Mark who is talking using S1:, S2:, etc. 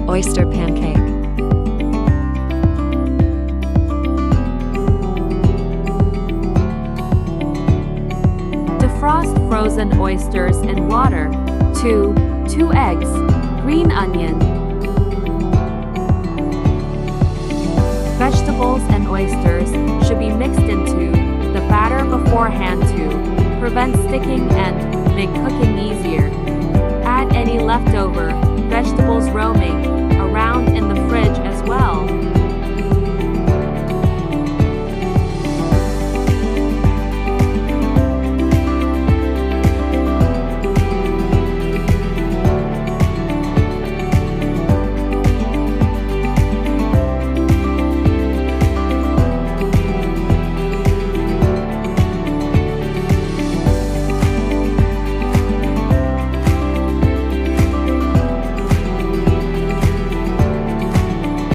S1: oyster pancake.
S2: Defrost frozen oysters in water. 2 eggs, green onion. Vegetables and oysters should be mixed into the batter beforehand to prevent sticking and make cooking easier. Add any leftover vegetables roaming